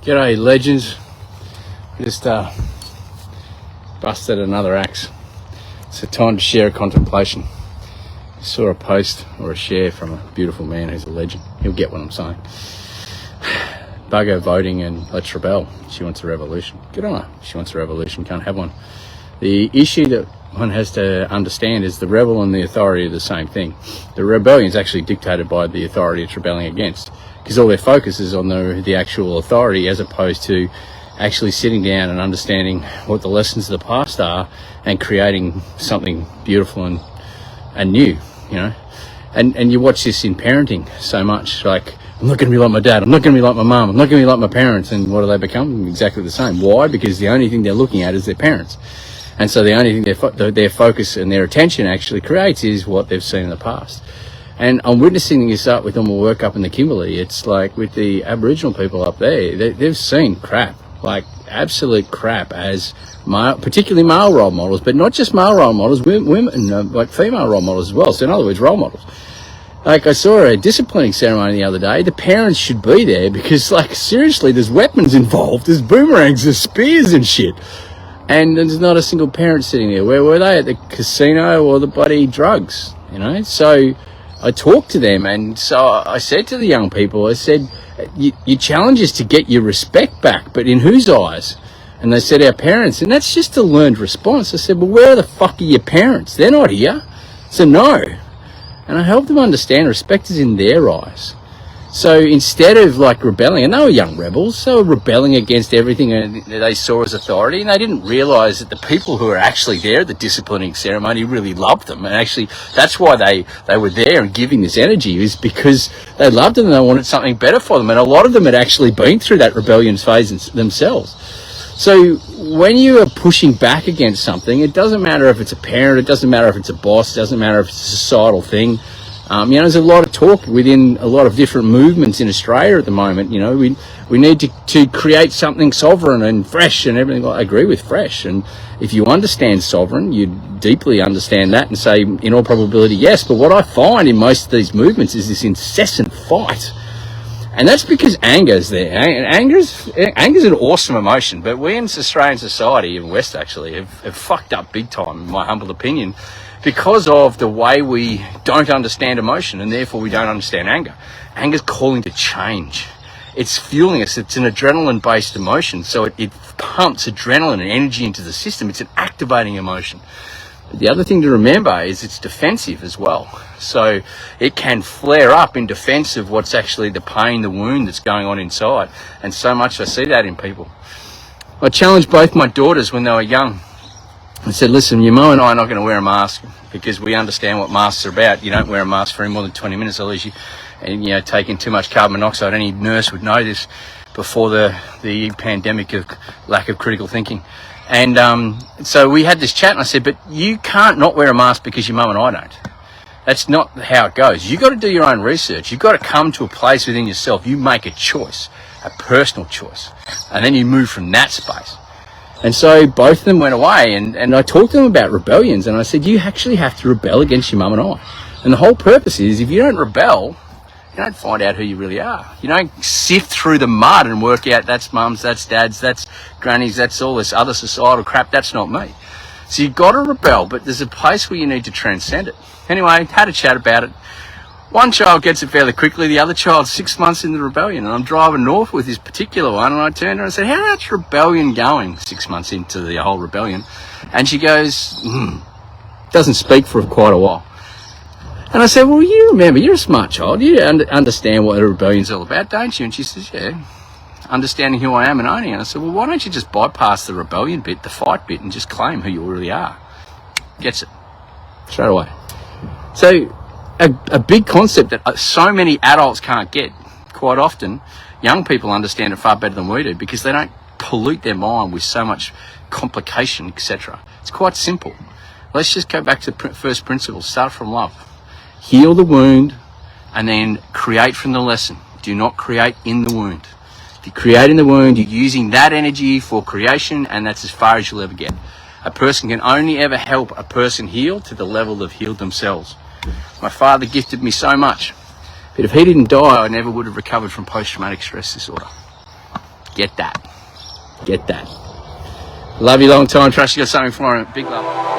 G'day legends. Just busted another axe. It's a time to share a contemplation. I saw a post or a share from a beautiful man who's a legend. He'll get what I'm saying. Bugger voting and let's rebel. She wants a revolution. Good on her. She wants a revolution, can't have one. The issue that one has to understand is the rebel and the authority are the same thing. The rebellion is actually dictated by the authority it's rebelling against, because all their focus is on the actual authority, as opposed to actually sitting down and understanding what the lessons of the past are and creating something beautiful and new, you know. And you watch this in parenting so much, like, I'm not going to be like my dad, I'm not going to be like my mum, I'm not going to be like my parents. And what do they become? Exactly the same. Why? Because the only thing they're looking at is their parents. And so the only thing their focus and their attention actually creates is what they've seen in the past. And I'm witnessing this up with all my work up in the Kimberley. It's like with the Aboriginal people up there, they've seen crap, like absolute crap, as particularly male role models, but not just male role models, women, like female role models as well. So in other words, role models. Like, I saw a disciplining ceremony the other day. The parents should be there because, like, seriously, there's weapons involved. There's boomerangs, there's spears and shit. And there's not a single parent sitting there. Where were they? At the casino or the bloody drugs, you know? So I talked to them, and so I said to the young people, I said, your challenge is to get your respect back, but in whose eyes? And they said, our parents. And that's just a learned response. I said, well, where the fuck are your parents? They're not here. So no. And I helped them understand respect is in their eyes. So instead of like rebelling, and they were young rebels, so rebelling against everything they saw as authority, and they didn't realise that the people who were actually there at the disciplining ceremony really loved them. And actually, that's why they were there and giving this energy, is because they loved them and they wanted something better for them. And a lot of them had actually been through that rebellion phase themselves. So when you are pushing back against something, it doesn't matter if it's a parent, it doesn't matter if it's a boss, it doesn't matter if it's a societal thing. You know, there's a lot of talk within a lot of different movements in Australia at the moment. You know, we need to create something sovereign and fresh and everything. I agree with fresh. And if you understand sovereign, you deeply understand that and say, in all probability, yes. But what I find in most of these movements is this incessant fight. And that's because anger is there. Anger's an awesome emotion, but we in Australian society, in West actually, have fucked up big time, in my humble opinion, because of the way we don't understand emotion, and therefore we don't understand anger. Anger's calling to change. It's fueling us. It's an adrenaline-based emotion, so it pumps adrenaline and energy into the system. It's an activating emotion. The other thing to remember is it's defensive as well. So it can flare up in defense of what's actually the pain, the wound that's going on inside. And so much I see that in people. I challenged both my daughters when they were young. I said, listen, your mum and I are not going to wear a mask because we understand what masks are about. You don't wear a mask for any more than 20 minutes, otherwise you taking too much carbon monoxide. Any nurse would know this before the pandemic of lack of critical thinking. And so we had this chat, and I said, but you can't not wear a mask because your mum and I don't. That's not how it goes. You've got to do your own research. You've got to come to a place within yourself. You make a choice, a personal choice, and then you move from that space. And so both of them went away, and I talked to them about rebellions, and I said, you actually have to rebel against your mum and I. And the whole purpose is, if you don't rebel, you don't find out who you really are. You don't sift through the mud and work out that's mums, that's dads, that's grannies, that's all this other societal crap. That's not me. So you've got to rebel, but there's a place where you need to transcend it. Anyway, had a chat about it. One child gets it fairly quickly. The other child's 6 months in the rebellion. And I'm driving north with this particular one, and I turned to her and said, how's rebellion going 6 months into the whole rebellion? And she goes, doesn't speak for quite a while. And I said, well, you remember, you're a smart child. You understand what a rebellion's all about, don't you? And she says, yeah, understanding who I am and owning it. And I said, well, why don't you just bypass the rebellion bit, the fight bit, and just claim who you really are? Gets it straight away. So a big concept that so many adults can't get, quite often, young people understand it far better than we do because they don't pollute their mind with so much complication, etc. It's quite simple. Let's just go back to first principles. Start from love. Heal the wound and then create from the lesson. Do not create in the wound. If you create in the wound, you're using that energy for creation, and that's as far as you'll ever get. A person can only ever help a person heal to the level they've healed themselves. My father gifted me so much, but if he didn't die, I never would have recovered from post-traumatic stress disorder. Get that. Love you long time. Trust you got something for him. Big love.